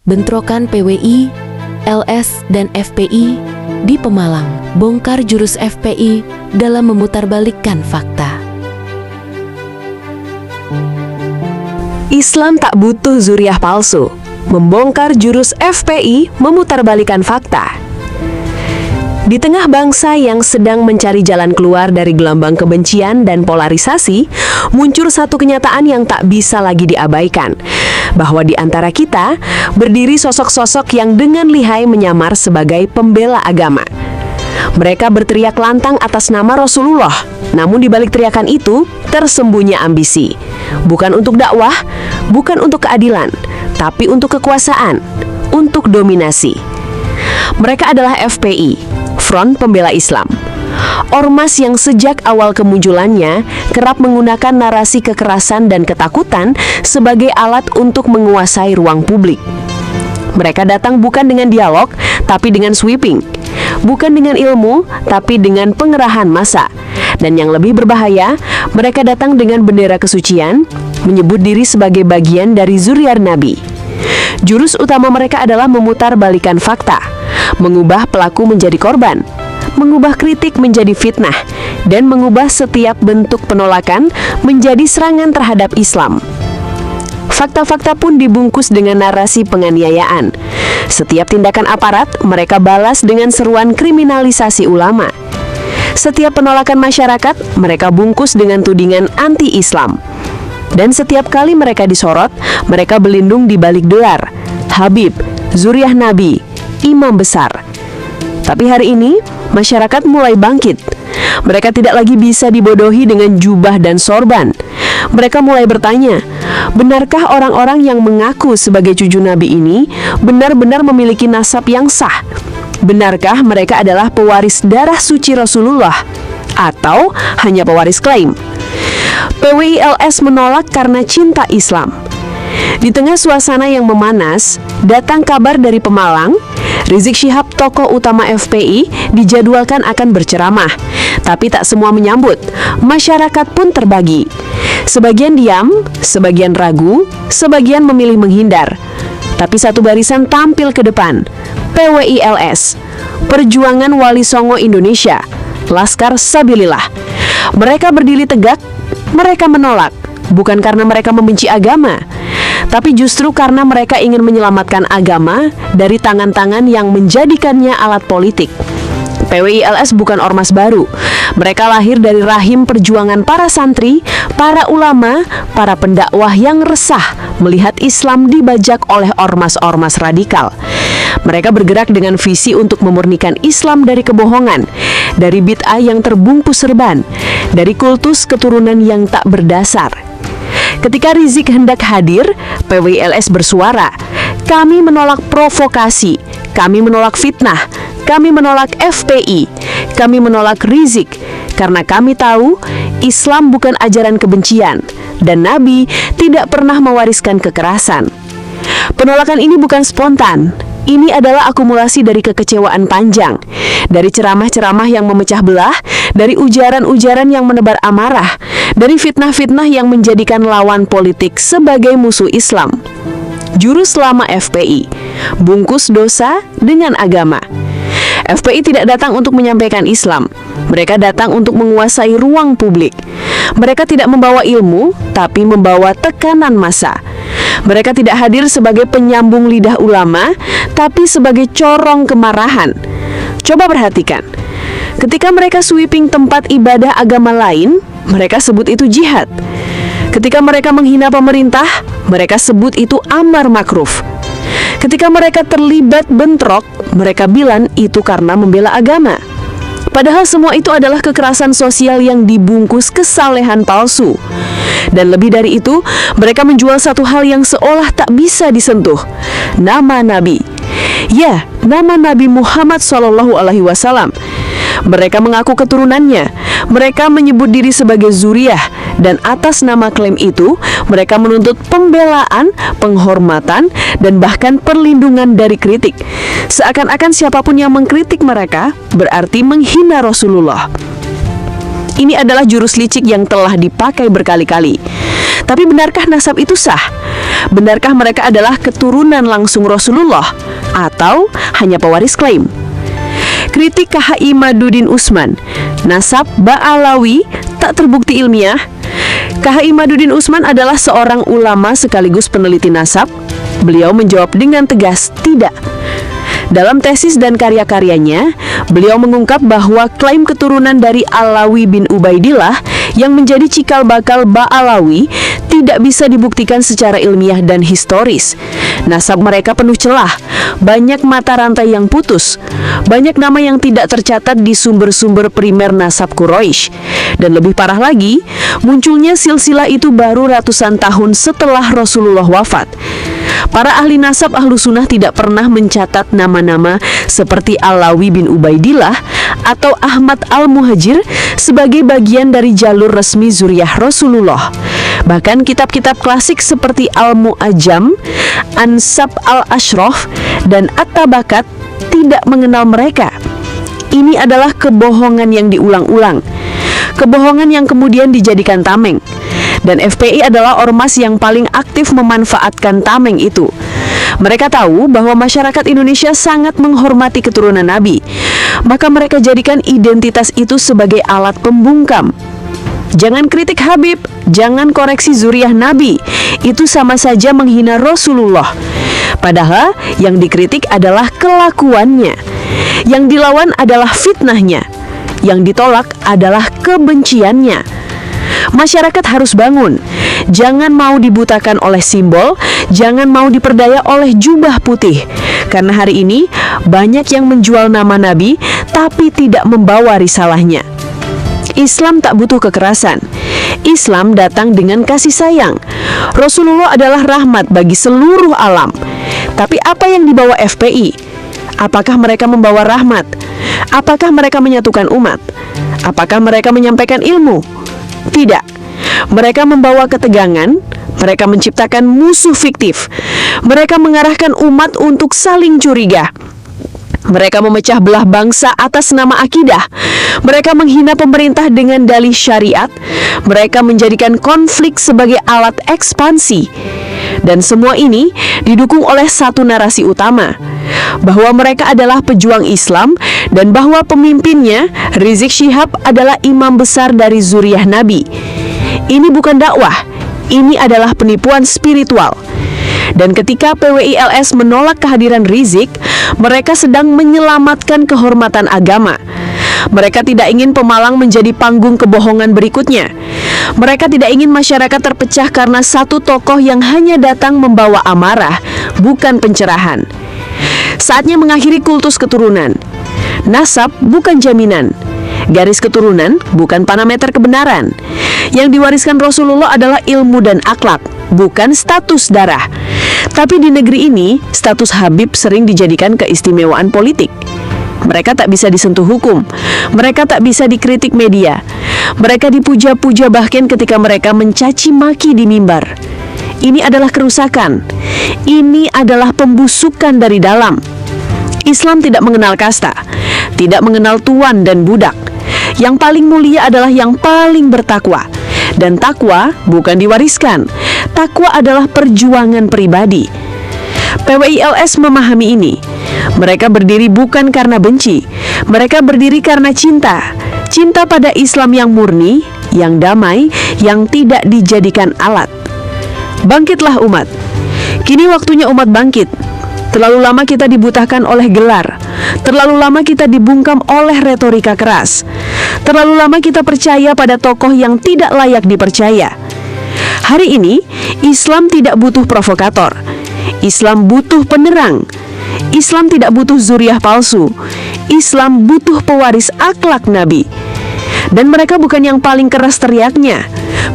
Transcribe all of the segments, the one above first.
Bentrokan PWI, LS, dan FPI di Pemalang. Bongkar jurus FPI dalam memutarbalikkan fakta. Islam tak butuh zuriah palsu. Membongkar jurus FPI memutarbalikkan fakta. Di tengah bangsa yang sedang mencari jalan keluar dari gelombang kebencian dan polarisasi, muncul satu kenyataan yang tak bisa lagi diabaikan, bahwa di antara kita berdiri sosok-sosok yang dengan lihai menyamar sebagai pembela agama. Mereka berteriak lantang atas nama Rasulullah, namun di balik teriakan itu tersembunyi ambisi. Bukan untuk dakwah, bukan untuk keadilan, tapi untuk kekuasaan, untuk dominasi. Mereka adalah FPI, Front Pembela Islam. Ormas yang sejak awal kemunculannya kerap menggunakan narasi kekerasan dan ketakutan sebagai alat untuk menguasai ruang publik. Mereka datang bukan dengan dialog, tapi dengan sweeping. Bukan dengan ilmu, tapi dengan pengerahan massa. Dan yang lebih berbahaya, mereka datang dengan bendera kesucian, menyebut diri sebagai bagian dari zuriat Nabi. Jurus utama mereka adalah memutarbalikkan fakta, mengubah pelaku menjadi korban, mengubah kritik menjadi fitnah, dan mengubah setiap bentuk penolakan menjadi serangan terhadap Islam. Fakta-fakta pun dibungkus dengan narasi penganiayaan. Setiap tindakan aparat, mereka balas dengan seruan kriminalisasi ulama. Setiap penolakan masyarakat, mereka bungkus dengan tudingan anti-Islam. Dan setiap kali mereka disorot, mereka berlindung di balik gelar Habib, zuriah Nabi, imam besar. Tapi hari ini, masyarakat mulai bangkit. Mereka tidak lagi bisa dibodohi dengan jubah dan sorban. Mereka mulai bertanya, benarkah orang-orang yang mengaku sebagai cucu Nabi ini benar-benar memiliki nasab yang sah? Benarkah mereka adalah pewaris darah suci Rasulullah? Atau hanya pewaris klaim? PWI-LS menolak karena cinta Islam. Di tengah suasana yang memanas, datang kabar dari Pemalang, Rizik Syihab, tokoh utama FPI, dijadwalkan akan berceramah. Tapi tak semua menyambut, masyarakat pun terbagi. Sebagian diam, sebagian ragu, sebagian memilih menghindar. Tapi satu barisan tampil ke depan, PWI-LS, Perjuangan Wali Songo Indonesia, Laskar Sabilillah. Mereka berdiri tegak, mereka menolak, bukan karena mereka membenci agama, tapi justru karena mereka ingin menyelamatkan agama dari tangan-tangan yang menjadikannya alat politik. PWI-LS bukan ormas baru. Mereka lahir dari rahim perjuangan para santri, para ulama, para pendakwah yang resah melihat Islam dibajak oleh ormas-ormas radikal. Mereka bergerak dengan visi untuk memurnikan Islam dari kebohongan, dari bid'ah yang terbungkus serban, dari kultus keturunan yang tak berdasar. Ketika Rizik hendak hadir, PWI-LS bersuara, kami menolak provokasi, kami menolak fitnah, kami menolak FPI, kami menolak Rizik, karena kami tahu Islam bukan ajaran kebencian, dan Nabi tidak pernah mewariskan kekerasan. Penolakan ini bukan spontan. Ini adalah akumulasi dari kekecewaan panjang, dari ceramah-ceramah yang memecah belah, dari ujaran-ujaran yang menebar amarah, dari fitnah-fitnah yang menjadikan lawan politik sebagai musuh Islam. Jurus lama FPI, bungkus dosa dengan agama. FPI tidak datang untuk menyampaikan Islam. Mereka datang untuk menguasai ruang publik. Mereka tidak membawa ilmu, tapi membawa tekanan massa. Mereka tidak hadir sebagai penyambung lidah ulama, tapi sebagai corong kemarahan. Coba perhatikan, ketika mereka sweeping tempat ibadah agama lain, mereka sebut itu jihad. Ketika mereka menghina pemerintah, mereka sebut itu amar makruf. Ketika mereka terlibat bentrok, mereka bilang itu karena membela agama. Padahal semua itu adalah kekerasan sosial yang dibungkus kesalehan palsu. Dan lebih dari itu, mereka menjual satu hal yang seolah tak bisa disentuh, nama Nabi. Ya, nama Nabi Muhammad SAW. Mereka mengaku keturunannya. Mereka menyebut diri sebagai zuriah, dan atas nama klaim itu, mereka menuntut pembelaan, penghormatan, dan bahkan perlindungan dari kritik. Seakan-akan siapapun yang mengkritik mereka berarti menghina Rasulullah. Ini adalah jurus licik yang telah dipakai berkali-kali. Tapi benarkah nasab itu sah? Benarkah mereka adalah keturunan langsung Rasulullah atau hanya pewaris klaim? Kritik KHI Madudin Usman, nasab Ba'alawi tak terbukti ilmiah. KHI Madudin Usman adalah seorang ulama sekaligus peneliti nasab. Beliau menjawab dengan tegas, tidak. Dalam tesis dan karya-karyanya, beliau mengungkap bahwa klaim keturunan dari Alawi bin Ubaidillah yang menjadi cikal bakal Ba'alawi tidak bisa dibuktikan secara ilmiah dan historis. Nasab mereka penuh celah, banyak mata rantai yang putus, banyak nama yang tidak tercatat di sumber-sumber primer nasab Quraisy. Dan lebih parah lagi, munculnya silsilah itu baru ratusan tahun setelah Rasulullah wafat. Para ahli nasab ahlu sunnah tidak pernah mencatat nama-nama seperti Alawi bin Ubaidillah atau Ahmad al-Muhajir sebagai bagian dari jalur resmi zuriyah Rasulullah. Bahkan kitab-kitab klasik seperti Al-Mu'ajam, Ansab al-Ashraf, dan At-Tabakat tidak mengenal mereka. Ini adalah kebohongan yang diulang-ulang, kebohongan yang kemudian dijadikan tameng. Dan FPI adalah ormas yang paling aktif memanfaatkan tameng itu. Mereka tahu bahwa masyarakat Indonesia sangat menghormati keturunan Nabi, maka mereka jadikan identitas itu sebagai alat pembungkam. Jangan kritik Habib, jangan koreksi zuriyah Nabi. Itu sama saja menghina Rasulullah. Padahal yang dikritik adalah kelakuannya, yang dilawan adalah fitnahnya, yang ditolak adalah kebenciannya. Masyarakat harus bangun. Jangan mau dibutakan oleh simbol, jangan mau diperdaya oleh jubah putih. Karena hari ini banyak yang menjual nama Nabi tapi tidak membawa risalahnya. Islam tak butuh kekerasan. Islam datang dengan kasih sayang. Rasulullah adalah rahmat bagi seluruh alam. Tapi apa yang dibawa FPI? Apakah mereka membawa rahmat? Apakah mereka menyatukan umat? Apakah mereka menyampaikan ilmu? Tidak. Mereka membawa ketegangan, mereka menciptakan musuh fiktif, mereka mengarahkan umat untuk saling curiga. Mereka memecah belah bangsa atas nama akidah. Mereka menghina pemerintah dengan dalih syariat. Mereka menjadikan konflik sebagai alat ekspansi. Dan semua ini didukung oleh satu narasi utama, bahwa mereka adalah pejuang Islam dan bahwa pemimpinnya, Rizik Syihab, adalah imam besar dari zuriyah Nabi. Ini bukan dakwah, ini adalah penipuan spiritual. Dan ketika PWILS menolak kehadiran Rizik, mereka sedang menyelamatkan kehormatan agama. Mereka tidak ingin Pemalang menjadi panggung kebohongan berikutnya. Mereka tidak ingin masyarakat terpecah karena satu tokoh yang hanya datang membawa amarah, bukan pencerahan. Saatnya mengakhiri kultus keturunan. Nasab bukan jaminan. Garis keturunan bukan parameter kebenaran. Yang diwariskan Rasulullah adalah ilmu dan akhlak, bukan status darah. Tapi di negeri ini, status Habib sering dijadikan keistimewaan politik. Mereka tak bisa disentuh hukum. Mereka tak bisa dikritik media. Mereka dipuja-puja bahkan ketika mereka mencaci maki di mimbar. Ini adalah kerusakan. Ini adalah pembusukan dari dalam. Islam tidak mengenal kasta, tidak mengenal tuan dan budak. Yang paling mulia adalah yang paling bertakwa. Dan takwa bukan diwariskan. Takwa adalah perjuangan pribadi. PWILS memahami ini. Mereka berdiri bukan karena benci. Mereka berdiri karena cinta. Cinta pada Islam yang murni, yang damai, yang tidak dijadikan alat. Bangkitlah umat. Kini waktunya umat bangkit. Terlalu lama kita dibutahkan oleh gelar. Terlalu lama kita dibungkam oleh retorika keras. Terlalu lama kita percaya pada tokoh yang tidak layak dipercaya. Hari ini, Islam tidak butuh provokator. Islam butuh penerang. Islam tidak butuh zuriyah palsu. Islam butuh pewaris akhlak Nabi. Dan mereka bukan yang paling keras teriaknya.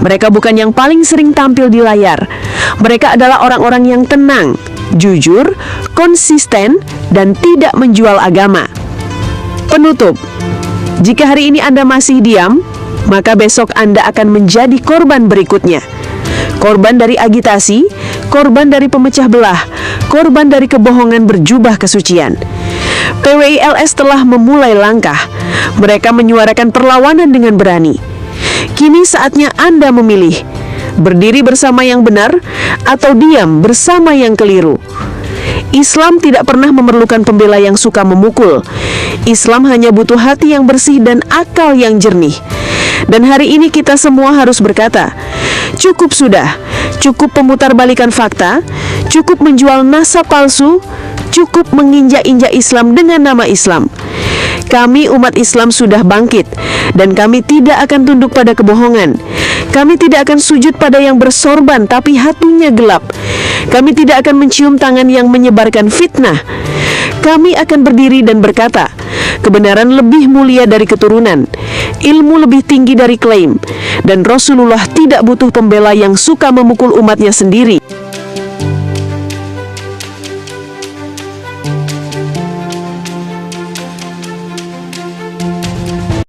Mereka bukan yang paling sering tampil di layar. Mereka adalah orang-orang yang tenang, jujur, konsisten, dan tidak menjual agama. Penutup, jika hari ini Anda masih diam, maka besok Anda akan menjadi korban berikutnya. Korban dari agitasi, korban dari pemecah belah, korban dari kebohongan berjubah kesucian. PWILS telah memulai langkah. Mereka menyuarakan perlawanan dengan berani. Kini saatnya Anda memilih. berdiri bersama yang benar atau diam bersama yang keliru. Islam tidak pernah memerlukan pembela yang suka memukul. Islam hanya butuh hati yang bersih dan akal yang jernih. Dan hari ini kita semua harus berkata, cukup sudah, cukup pemutarbalikan fakta, cukup menjual nasab palsu, cukup menginjak-injak Islam dengan nama Islam. Kami umat Islam sudah bangkit, dan kami tidak akan tunduk pada kebohongan. Kami tidak akan sujud pada yang bersorban tapi hatinya gelap. Kami tidak akan mencium tangan yang menyebarkan fitnah. Kami akan berdiri dan berkata, kebenaran lebih mulia dari keturunan, ilmu lebih tinggi dari klaim, dan Rasulullah tidak butuh pembela yang suka memukul umatnya sendiri.